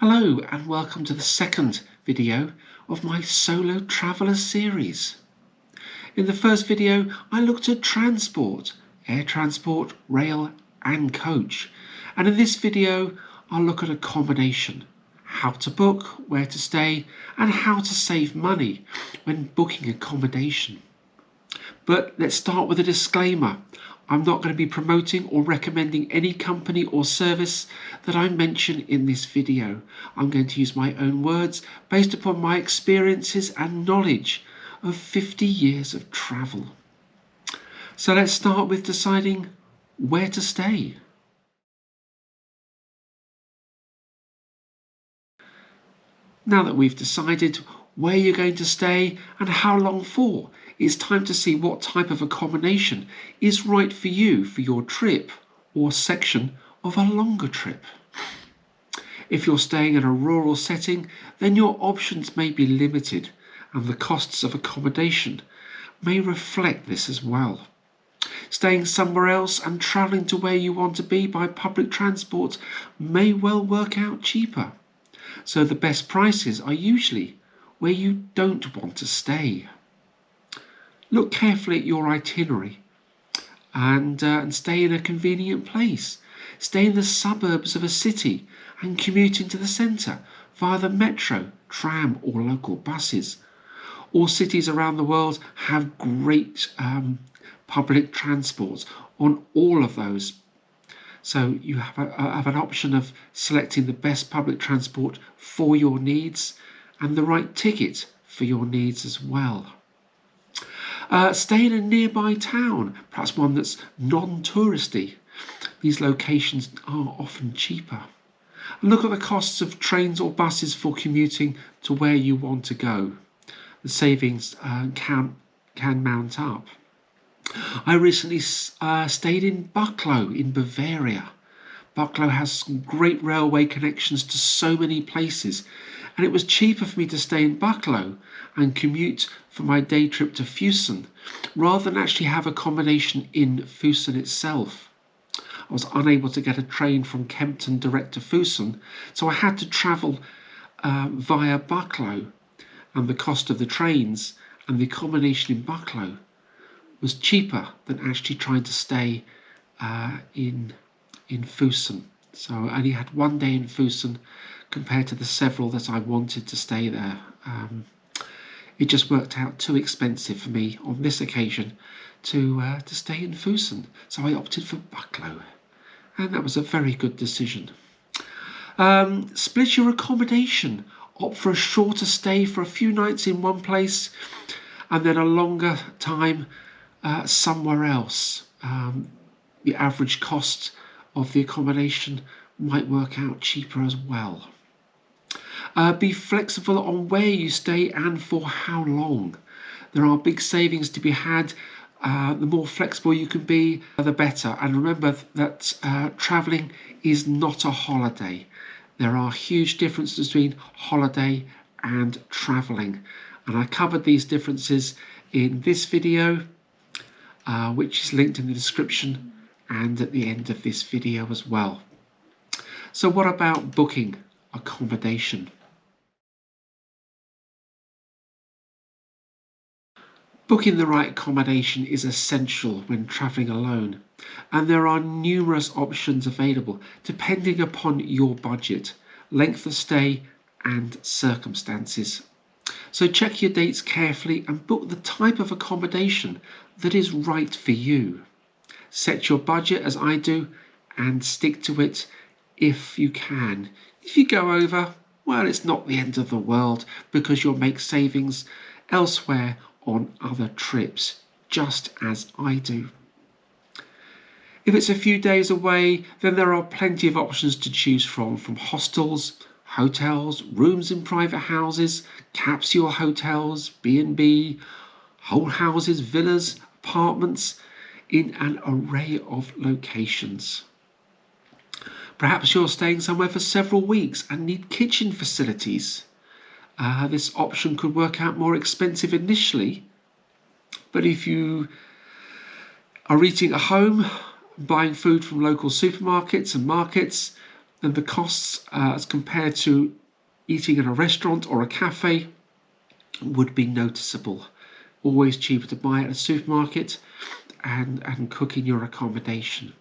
Hello and welcome to the second video of my solo traveller series. In the first video I looked at transport, air transport, rail and coach, and in this video I'll look at accommodation, how to book, where to stay and how to save money when booking accommodation. But let's start with a disclaimer. I'm not going to be promoting or recommending any company or service that I mention in this video. I'm going to use my own words based upon my experiences and knowledge of 50 years of travel. So let's start with deciding where to stay. Now that we've decided where you're going to stay and how long for, it's time to see what type of accommodation is right for you for your trip or section of a longer trip. If you're staying in a rural setting, then your options may be limited and the costs of accommodation may reflect this as well. Staying somewhere else and travelling to where you want to be by public transport may well work out cheaper. So the best prices are usually where you don't want to stay. Look carefully at your itinerary and stay in a convenient place. Stay in the suburbs of a city and commute into the centre via the metro, tram or local buses. All cities around the world have great public transport on all of those. So you have an option of selecting the best public transport for your needs and the right ticket for your needs as well. Stay in a nearby town, perhaps one that's non-touristy. These locations are often cheaper. And look at the costs of trains or buses for commuting to where you want to go. The savings can mount up. I recently stayed in Bucklow in Bavaria. Bucklow has some great railway connections to so many places, and it was cheaper for me to stay in Bucklow and commute for my day trip to Fussen rather than actually have accommodation in Fussen itself. I was unable to get a train from Kempton direct to Fussen, so I had to travel via Bucklow, and the cost of the trains and the accommodation in Bucklow was cheaper than actually trying to stay in Fussen. So I only had one day in Fussen compared to the several that I wanted to stay there. It just worked out too expensive for me on this occasion to stay in Fussen. So I opted for Bucklow, and that was a very good decision. Split your accommodation. Opt for a shorter stay for a few nights in one place and then a longer time somewhere else. The average cost of the accommodation might work out cheaper as well. Be flexible on where you stay and for how long. There are big savings to be had. The more flexible you can be, the better. And remember that travelling is not a holiday. There are huge differences between holiday and travelling. And I covered these differences in this video, which is linked in the description and at the end of this video as well. So what about booking accommodation? Booking the right accommodation is essential when travelling alone, and there are numerous options available depending upon your budget, length of stay and circumstances. So check your dates carefully and book the type of accommodation that is right for you. Set your budget as I do and stick to it if you can. If you go over, well, it's not the end of the world because you'll make savings elsewhere on other trips, just as I do. If it's a few days away, then there are plenty of options to choose from hostels, hotels, rooms in private houses, capsule hotels, B&B, whole houses, villas, apartments in an array of locations. Perhaps you're staying somewhere for several weeks and need kitchen facilities. This option could work out more expensive initially, but if you are eating at home, buying food from local supermarkets and markets, then the costs as compared to eating in a restaurant or a cafe would be noticeable. Always cheaper to buy at a supermarket and cook in your accommodation.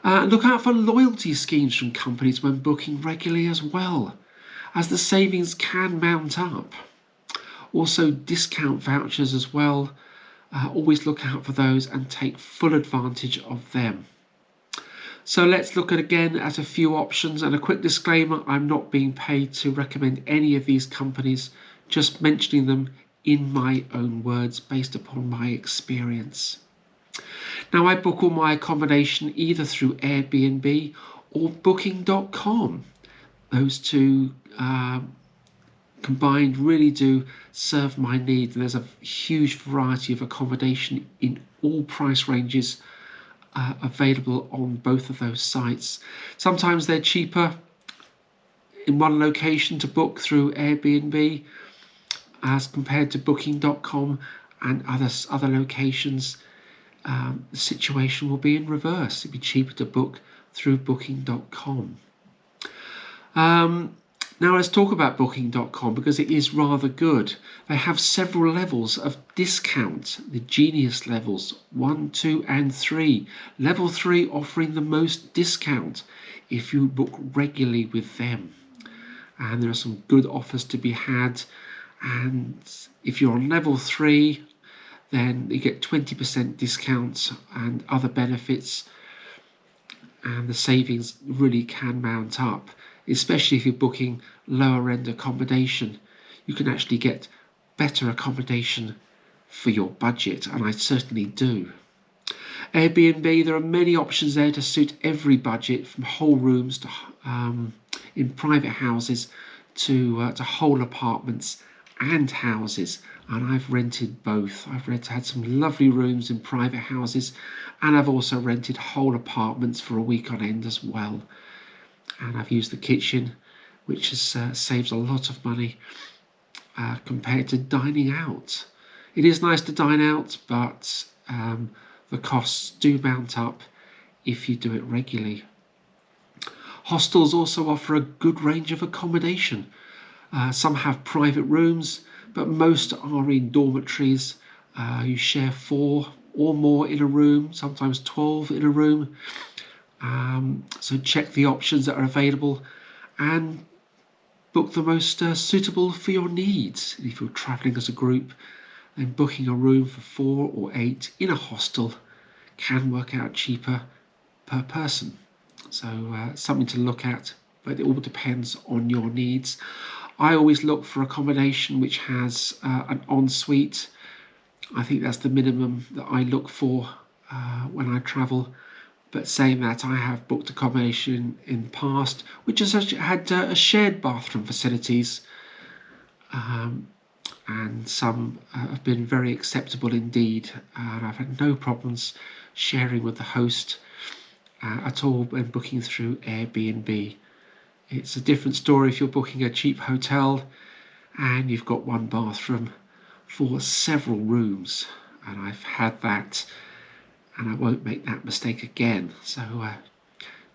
Look out for loyalty schemes from companies when booking regularly as well, as the savings can mount up. Also, discount vouchers as well. Always look out for those and take full advantage of them. So let's look again at a few options, and a quick disclaimer: I'm not being paid to recommend any of these companies, just mentioning them in my own words based upon my experience. Now, I book all my accommodation either through Airbnb or booking.com. Those two combined really do serve my needs. There's a huge variety of accommodation in all price ranges available on both of those sites. Sometimes they're cheaper in one location to book through Airbnb as compared to booking.com, and other locations the situation will be in reverse. It'd be cheaper to book through booking.com. Now let's talk about booking.com, because it is rather good. They have several levels of discount, the genius levels 1, 2 and 3. Level 3 offering the most discount if you book regularly with them. And there are some good offers to be had. And if you're on level 3, then you get 20% discounts and other benefits, and the savings really can mount up, especially if you're booking lower end accommodation. You can actually get better accommodation for your budget, and I certainly do. Airbnb, there are many options there to suit every budget, from whole rooms to in private houses to whole apartments and houses, and I've rented both. I've had some lovely rooms in private houses, and I've also rented whole apartments for a week on end as well. And I've used the kitchen, which has saved a lot of money compared to dining out. It is nice to dine out, but the costs do mount up if you do it regularly. Hostels also offer a good range of accommodation. Some have private rooms, but most are in dormitories. You share 4 or more in a room, sometimes 12 in a room. So check the options that are available and book the most suitable for your needs. If you're travelling as a group, then booking a room for 4 or 8 in a hostel can work out cheaper per person. So something to look at, but it all depends on your needs. I always look for accommodation which has an ensuite. I think that's the minimum that I look for when I travel. But saying that, I have booked accommodation in the past which has had a shared bathroom facilities, and some have been very acceptable indeed, and I've had no problems sharing with the host at all when booking through Airbnb. It's a different story if you're booking a cheap hotel and you've got one bathroom for several rooms, and I've had that, and I won't make that mistake again. So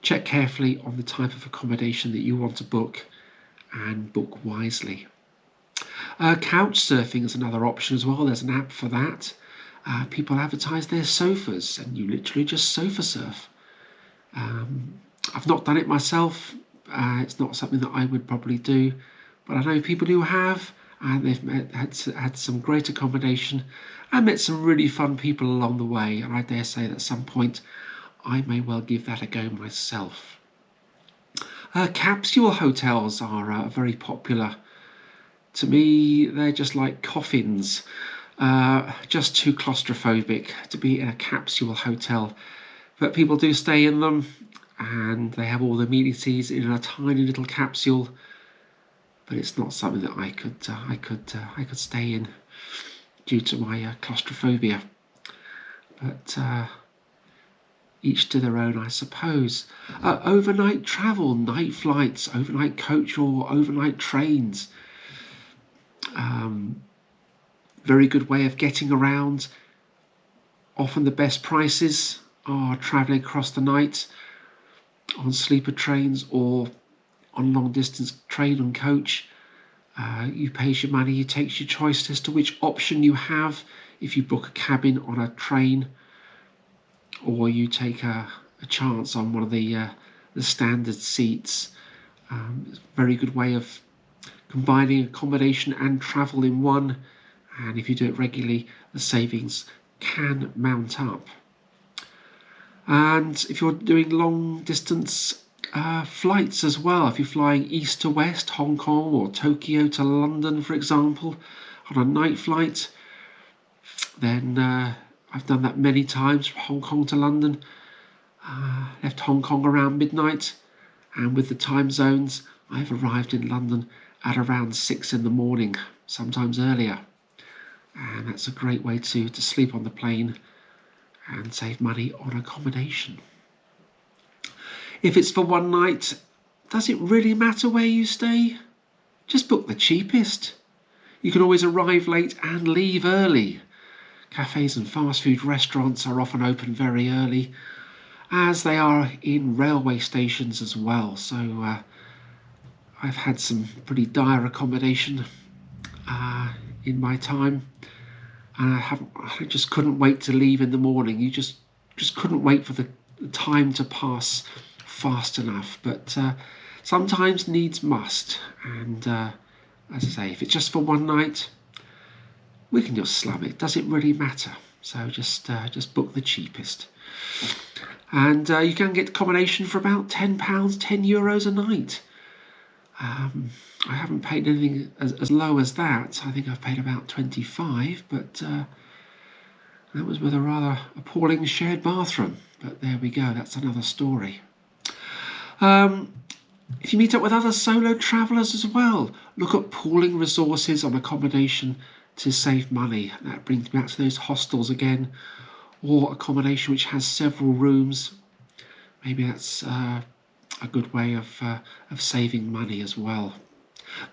check carefully on the type of accommodation that you want to book and book wisely. Couch surfing is another option as well. There's an app for that. People advertise their sofas and you literally just sofa surf. I've not done it myself. It's not something that I would probably do, but I know people who have, and they've had some great accommodation and met some really fun people along the way, and I dare say that at some point I may well give that a go myself. Capsule hotels are very popular. To me, they're just like coffins, just too claustrophobic to be in a capsule hotel, but people do stay in them, and they have all the amenities in a tiny little capsule. But it's not something that I could stay in due to my claustrophobia. But each to their own, I suppose. Overnight travel, night flights, overnight coach or overnight trains. Very good way of getting around. Often the best prices are travelling across the night. on sleeper trains or on long distance train and coach. You pay your money, it takes your choice as to which option you have. If you book a cabin on a train, or you take a chance on one of the standard seats. It's a very good way of combining accommodation and travel in one, and if you do it regularly, the savings can mount up. And if you're doing long distance flights as well, if you're flying east to west, Hong Kong or Tokyo to London, for example, on a night flight, then I've done that many times from Hong Kong to London. Left Hong Kong around midnight, and with the time zones, I've arrived in London at around 6 in the morning, sometimes earlier. And that's a great way to sleep on the plane and save money on accommodation. If it's for one night, does it really matter where you stay? Just book the cheapest. You can always arrive late and leave early. Cafes and fast food restaurants are often open very early, as they are in railway stations as well. So I've had some pretty dire accommodation in my time, and I just couldn't wait to leave in the morning. You just couldn't wait for the time to pass fast enough. But sometimes needs must, and as I say, if it's just for one night, we can just slum it. Does it really matter? So just book the cheapest. And you can get accommodation for about £10, €10 a night. I haven't paid anything as low as that. I think I've paid about 25, but that was with a rather appalling shared bathroom. But there we go, that's another story. If you meet up with other solo travellers as well, look at pooling resources on accommodation to save money. That brings me back to those hostels again, or accommodation which has several rooms. Maybe that's a good way of saving money as well.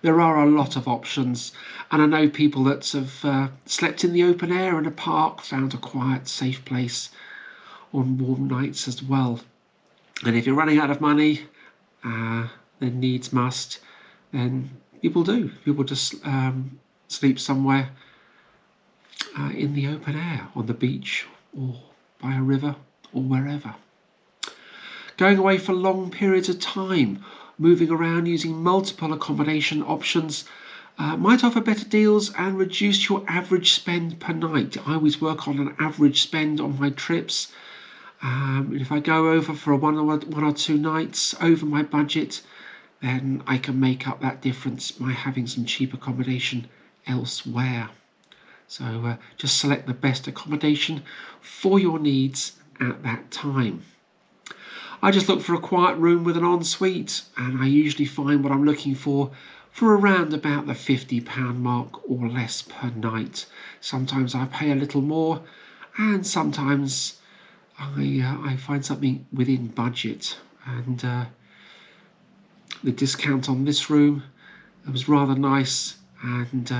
There are a lot of options, and I know people that have slept in the open air in a park, found a quiet, safe place on warm nights as well. And if you're running out of money, then needs must, then people do. People just sleep somewhere in the open air, on the beach or by a river or wherever. Going away for long periods of time, moving around using multiple accommodation options might offer better deals and reduce your average spend per night. I always work on an average spend on my trips. If I go over for one or two nights over my budget, then I can make up that difference by having some cheap accommodation elsewhere. So just select the best accommodation for your needs at that time. I just look for a quiet room with an ensuite, and I usually find what I'm looking for around about the £50 mark or less per night. Sometimes I pay a little more, and sometimes I find something within budget. And the discount on this room, it was rather nice, and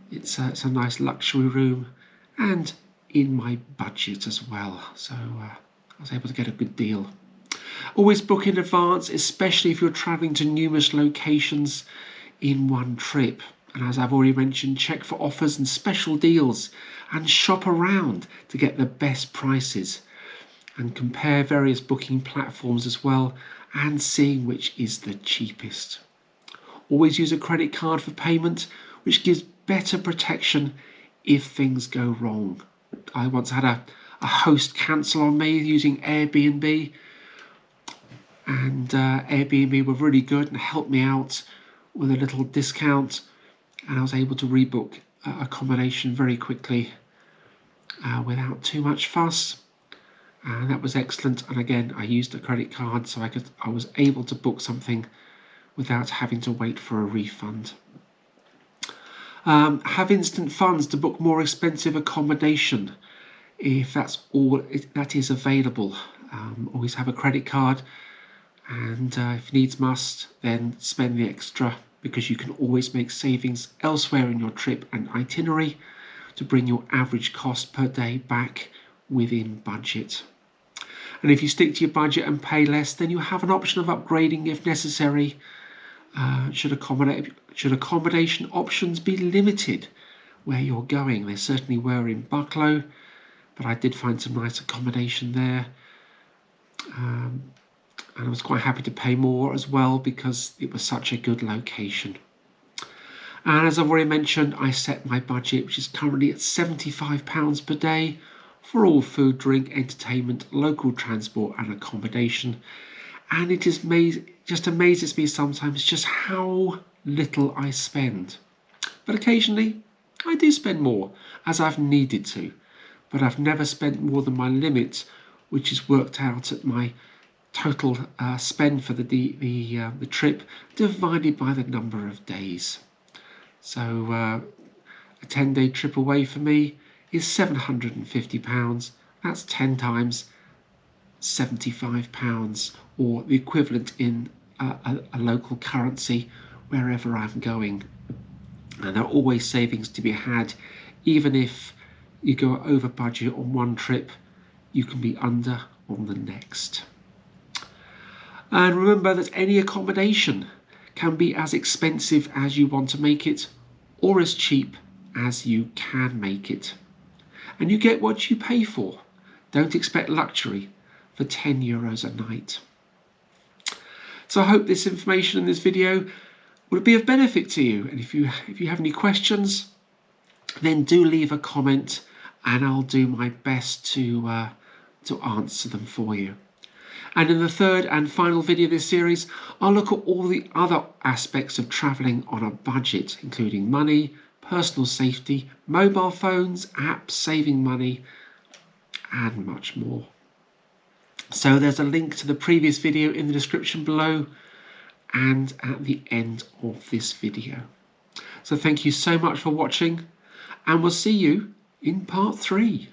it's a nice luxury room and in my budget as well. So I was able to get a good deal. Always book in advance, especially if you're travelling to numerous locations in one trip. And as I've already mentioned, check for offers and special deals and shop around to get the best prices. And compare various booking platforms as well, and seeing which is the cheapest. Always use a credit card for payment, which gives better protection if things go wrong. I once had a host cancel on me using Airbnb, and Airbnb were really good and helped me out with a little discount, and I was able to rebook accommodation very quickly without too much fuss, and that was excellent. And again, I used a credit card, so I was able to book something without having to wait for a refund. Have instant funds to book more expensive accommodation if that's all that is available. Always have a credit card, and if needs must, then spend the extra, because you can always make savings elsewhere in your trip and itinerary to bring your average cost per day back within budget. And if you stick to your budget and pay less, then you have an option of upgrading if necessary. Should accommodation options be limited where you're going? They certainly were in Bucklow, but I did find some nice accommodation there. And I was quite happy to pay more as well because it was such a good location. And as I've already mentioned, I set my budget, which is currently at £75 per day for all food, drink, entertainment, local transport and accommodation. And it just amazes me sometimes just how little I spend. But occasionally I do spend more as I've needed to, but I've never spent more than my limit, which is worked out at my total spend for the trip divided by the number of days. So a 10-day trip away for me is £750. That's 10 times £75, or the equivalent in a local currency wherever I'm going. And there are always savings to be had. Even if you go over budget on one trip, you can be under on the next. And remember that any accommodation can be as expensive as you want to make it, or as cheap as you can make it. And you get what you pay for. Don't expect luxury for €10 a night. So I hope this information in this video will be of benefit to you. And if you have any questions, then do leave a comment and I'll do my best to answer them for you. And in the third and final video of this series, I'll look at all the other aspects of travelling on a budget, including money, personal safety, mobile phones, apps, saving money, and much more. So there's a link to the previous video in the description below and at the end of this video. So thank you so much for watching, and we'll see you in part 3.